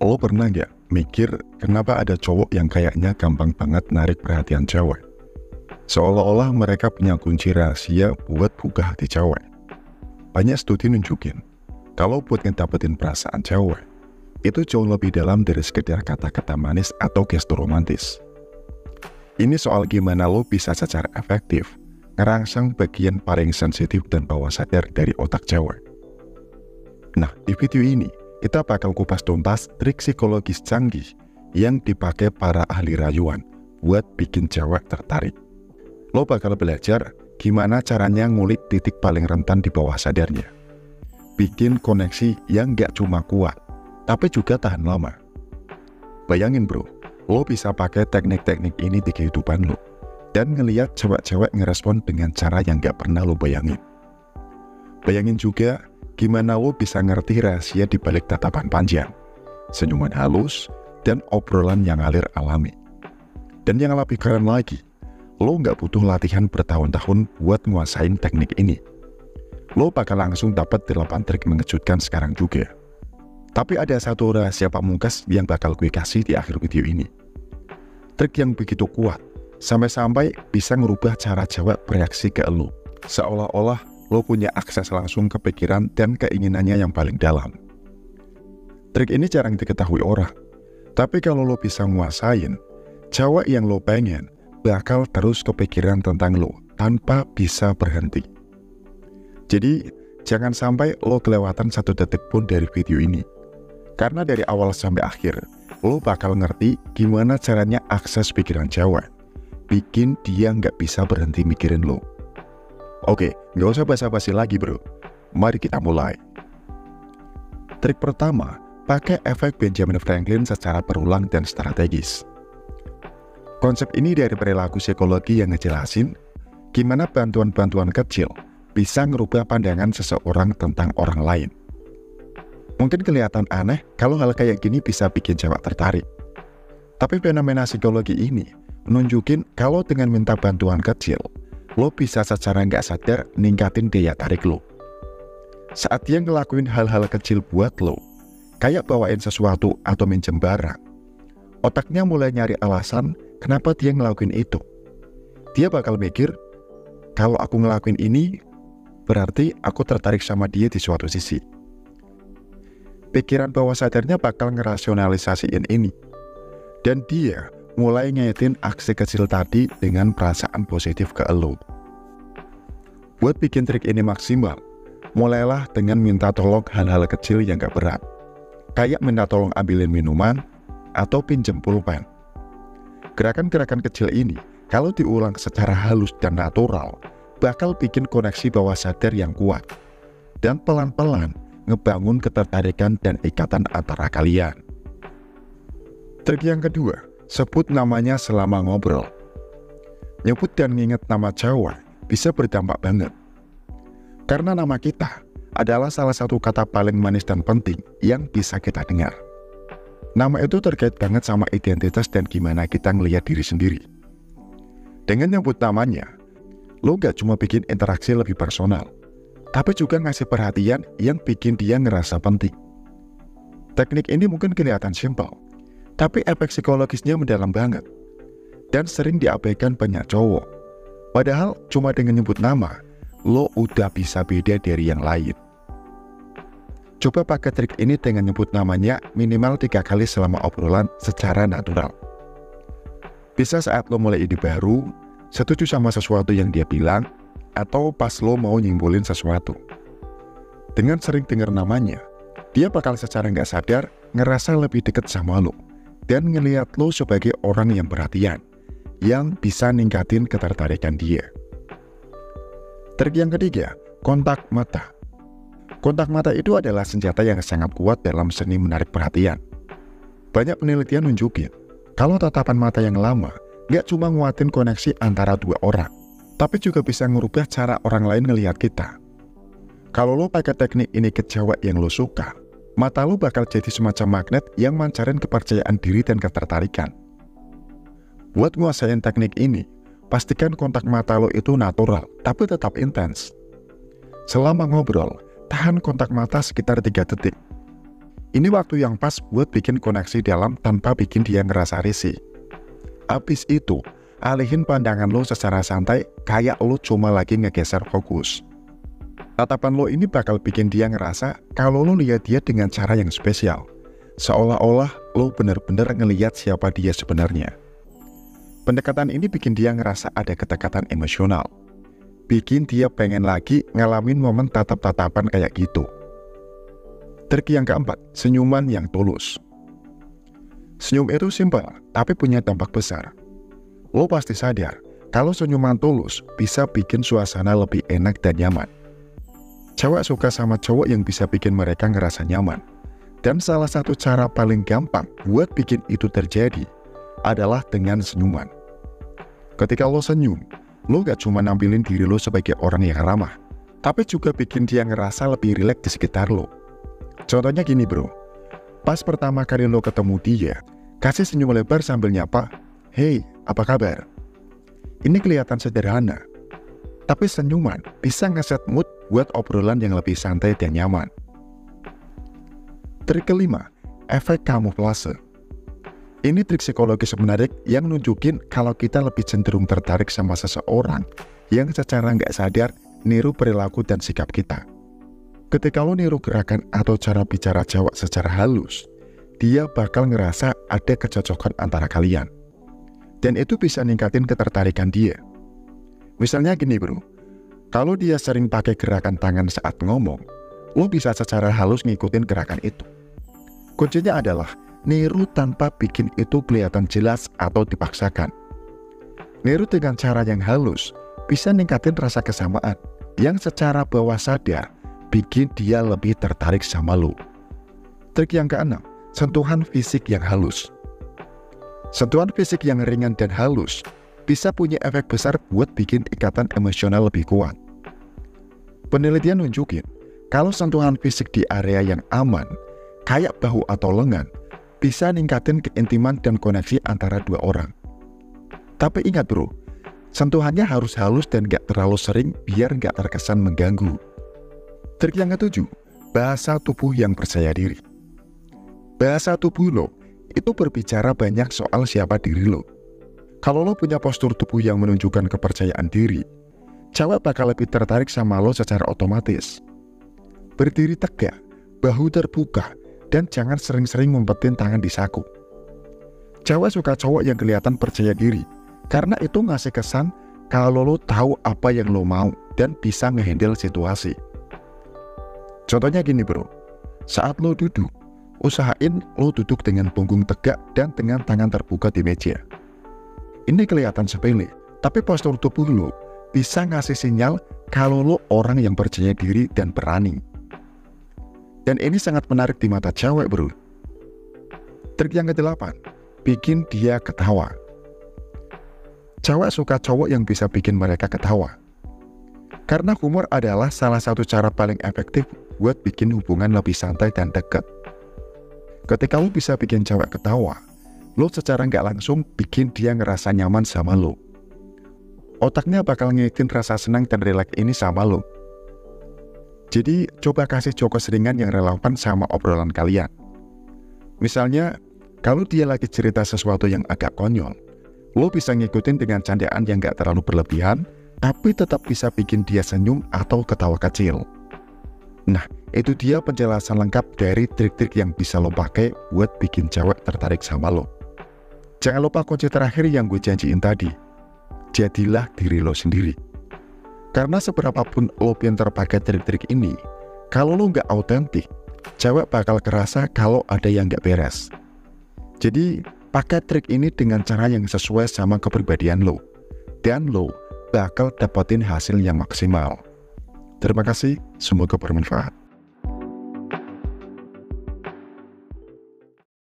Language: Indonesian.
Lo pernah nggak mikir kenapa ada cowok yang kayaknya gampang banget narik perhatian cewek? Seolah-olah mereka punya kunci rahasia buat buka hati cewek. Banyak studi nunjukin, kalau buat ngedapetin perasaan cewek, itu jauh lebih dalam dari sekedar kata-kata manis atau gestur romantis. Ini soal gimana lo bisa secara efektif ngerangsang bagian paling sensitif dan bawah sadar dari otak cewek. Nah, di video ini, kita bakal kupas tuntas trik psikologis canggih yang dipakai para ahli rayuan buat bikin cewek tertarik. Lo bakal belajar gimana caranya ngulik titik paling rentan di bawah sadarnya. Bikin koneksi yang gak cuma kuat, tapi juga tahan lama. Bayangin bro, lo bisa pakai teknik-teknik ini di kehidupan lo, dan ngeliat cewek-cewek ngerespon dengan cara yang gak pernah lo bayangin. Bayangin juga gimana lo bisa ngerti rahasia di balik tatapan panjang, senyuman halus, dan obrolan yang ngalir alami. Dan yang lebih keren lagi, lo nggak butuh latihan bertahun-tahun buat nguasain teknik ini. Lo bakal langsung dapat 8 trik mengejutkan sekarang juga. Tapi ada satu rahasia pamungkas yang bakal gue kasih di akhir video ini. Trik yang begitu kuat, sampai-sampai bisa ngerubah cara cewek bereaksi ke lo, seolah-olah lo punya akses langsung ke pikiran dan keinginannya yang paling dalam. Trik ini jarang diketahui orang, tapi kalau lo bisa nguasain, cewek yang lo pengen bakal terus kepikiran tentang lo tanpa bisa berhenti. Jadi, jangan sampai lo kelewatan 1 detik pun dari video ini. Karena dari awal sampai akhir, lo bakal ngerti gimana caranya akses pikiran cewek, bikin dia nggak bisa berhenti mikirin lo. Oke, nggak usah basa-basi lagi bro. Mari kita mulai. Trik pertama, pakai efek Benjamin Franklin secara berulang dan strategis. Konsep ini dari perilaku psikologi yang ngejelasin gimana bantuan-bantuan kecil bisa ngerubah pandangan seseorang tentang orang lain. Mungkin kelihatan aneh kalau hal kayak gini bisa bikin cewek tertarik. Tapi fenomena psikologi ini nunjukin kalau dengan minta bantuan kecil, lo bisa secara nggak sadar ningkatin daya tarik lo. Saat dia ngelakuin hal-hal kecil buat lo, kayak bawain sesuatu atau minjem barang, otaknya mulai nyari alasan kenapa dia ngelakuin itu. Dia bakal mikir, kalau aku ngelakuin ini, berarti aku tertarik sama dia di suatu sisi. Pikiran bawah sadarnya bakal ngerasionalisasiin ini. Dan dia mulai ngaitin aksi kecil tadi dengan perasaan positif ke lo. Buat bikin trik ini maksimal, mulailah dengan minta tolong hal-hal kecil yang gak berat. Kayak minta tolong ambilin minuman, atau pinjem pulpen. Gerakan-gerakan kecil ini, kalau diulang secara halus dan natural, bakal bikin koneksi bawah sadar yang kuat. Dan pelan-pelan ngebangun ketertarikan dan ikatan antara kalian. Trik yang kedua, sebut namanya selama ngobrol. Nyebut dan nginget nama cewek bisa berdampak banget. Karena nama kita adalah salah satu kata paling manis dan penting yang bisa kita dengar. Nama itu terkait banget sama identitas dan gimana kita ngelihat diri sendiri. Dengan nyebut namanya, lo gak cuma bikin interaksi lebih personal, tapi juga ngasih perhatian yang bikin dia ngerasa penting. Teknik ini mungkin kelihatan simpel, tapi efek psikologisnya mendalam banget, dan sering diabaikan banyak cowok. Padahal cuma dengan nyebut nama, lo udah bisa beda dari yang lain. Coba pakai trik ini dengan nyebut namanya minimal 3 kali selama obrolan secara natural. Bisa saat lo mulai ide baru, setuju sama sesuatu yang dia bilang, atau pas lo mau nyimpulin sesuatu. Dengan sering dengar namanya, dia bakal secara nggak sadar ngerasa lebih deket sama lo, dan ngelihat lo sebagai orang yang perhatian, yang bisa ningkatin ketertarikan dia. Trik yang ketiga, kontak mata. Kontak mata itu adalah senjata yang sangat kuat dalam seni menarik perhatian. Banyak penelitian nunjukin, kalau tatapan mata yang lama, nggak cuma nguatin koneksi antara dua orang, tapi juga bisa ngerubah cara orang lain ngelihat kita. Kalau lo pakai teknik ini ke cewek yang lo suka, mata lo bakal jadi semacam magnet yang mancarin kepercayaan diri dan ketertarikan. Buat nguasain teknik ini, pastikan kontak mata lo itu natural, tapi tetap intens. Selama ngobrol, tahan kontak mata sekitar 3 detik. Ini waktu yang pas buat bikin koneksi dalam tanpa bikin dia ngerasa risih. Habis itu, alihin pandangan lo secara santai kayak lo cuma lagi ngegeser fokus. Tatapan lo ini bakal bikin dia ngerasa kalau lo lihat dia dengan cara yang spesial. Seolah-olah lo bener-bener ngeliat siapa dia sebenarnya. Pendekatan ini bikin dia ngerasa ada kedekatan emosional. Bikin dia pengen lagi ngalamin momen tatap-tatapan kayak gitu. Trik yang keempat, senyuman yang tulus. Senyum itu simpel, tapi punya dampak besar. Lo pasti sadar, kalau senyuman tulus bisa bikin suasana lebih enak dan nyaman. Cewek suka sama cowok yang bisa bikin mereka ngerasa nyaman. Dan salah satu cara paling gampang buat bikin itu terjadi adalah dengan senyuman. Ketika lo senyum, lo gak cuma nampilin diri lo sebagai orang yang ramah, tapi juga bikin dia ngerasa lebih rileks di sekitar lo. Contohnya gini bro, pas pertama kali lo ketemu dia, kasih senyum lebar sambil nyapa, "Hey, apa kabar?" Ini kelihatan sederhana, tapi senyuman bisa ngeset mood buat obrolan yang lebih santai dan nyaman. Trik kelima, efek kamuflase. Ini trik psikologis menarik yang nunjukin kalau kita lebih cenderung tertarik sama seseorang yang secara nggak sadar niru perilaku dan sikap kita. Ketika lo niru gerakan atau cara bicara cewek secara halus, dia bakal ngerasa ada kecocokan antara kalian. Dan itu bisa ningkatin ketertarikan dia. Misalnya gini bro, kalau dia sering pakai gerakan tangan saat ngomong, lo bisa secara halus ngikutin gerakan itu. Kuncinya adalah niru tanpa bikin itu kelihatan jelas atau dipaksakan. Niru dengan cara yang halus bisa ningkatin rasa kesamaan yang secara bawah sadar bikin dia lebih tertarik sama lo. Trik yang keenam, sentuhan fisik yang halus. Sentuhan fisik yang ringan dan halus bisa punya efek besar buat bikin ikatan emosional lebih kuat. Penelitian nunjukin, kalau sentuhan fisik di area yang aman, kayak bahu atau lengan, bisa ningkatin keintiman dan koneksi antara dua orang. Tapi ingat bro, sentuhannya harus halus dan gak terlalu sering biar gak terkesan mengganggu. Trik yang ketujuh, bahasa tubuh yang percaya diri. Bahasa tubuh lo itu berbicara banyak soal siapa diri lo. Kalau lo punya postur tubuh yang menunjukkan kepercayaan diri, cewek bakal lebih tertarik sama lo secara otomatis. Berdiri tegak, bahu terbuka, dan jangan sering-sering ngumpetin tangan di saku. Cewek suka cowok yang kelihatan percaya diri, karena itu ngasih kesan kalau lo tahu apa yang lo mau dan bisa ngehandle situasi. Contohnya gini bro, saat lo duduk, usahain lo duduk dengan punggung tegak dan dengan tangan terbuka di meja. Ini kelihatan sepele, tapi postur tubuh lo bisa ngasih sinyal kalau lo orang yang percaya diri dan berani. Dan ini sangat menarik di mata cewek bro. Trik yang ke-8, bikin dia ketawa. Cewek suka cowok yang bisa bikin mereka ketawa. Karena humor adalah salah satu cara paling efektif buat bikin hubungan lebih santai dan dekat. Ketika lo bisa bikin cewek ketawa, lo secara nggak langsung bikin dia ngerasa nyaman sama lo. Otaknya bakal ngitin rasa senang dan rileks ini sama lo. Jadi coba kasih jokes ringan yang relevan sama obrolan kalian. Misalnya, kalau dia lagi cerita sesuatu yang agak konyol, lo bisa ngikutin dengan candaan yang nggak terlalu berlebihan, tapi tetap bisa bikin dia senyum atau ketawa kecil. Nah, itu dia penjelasan lengkap dari trik-trik yang bisa lo pakai buat bikin cewek tertarik sama lo. Jangan lupa kunci terakhir yang gue janjiin tadi. Jadilah diri lo sendiri. Karena seberapapun lo pintar pakai trik-trik ini, kalau lo nggak autentik, cewek bakal kerasa kalau ada yang nggak beres. Jadi, pakai trik ini dengan cara yang sesuai sama kepribadian lo. Dan lo bakal dapetin hasil yang maksimal. Terima kasih, semoga bermanfaat.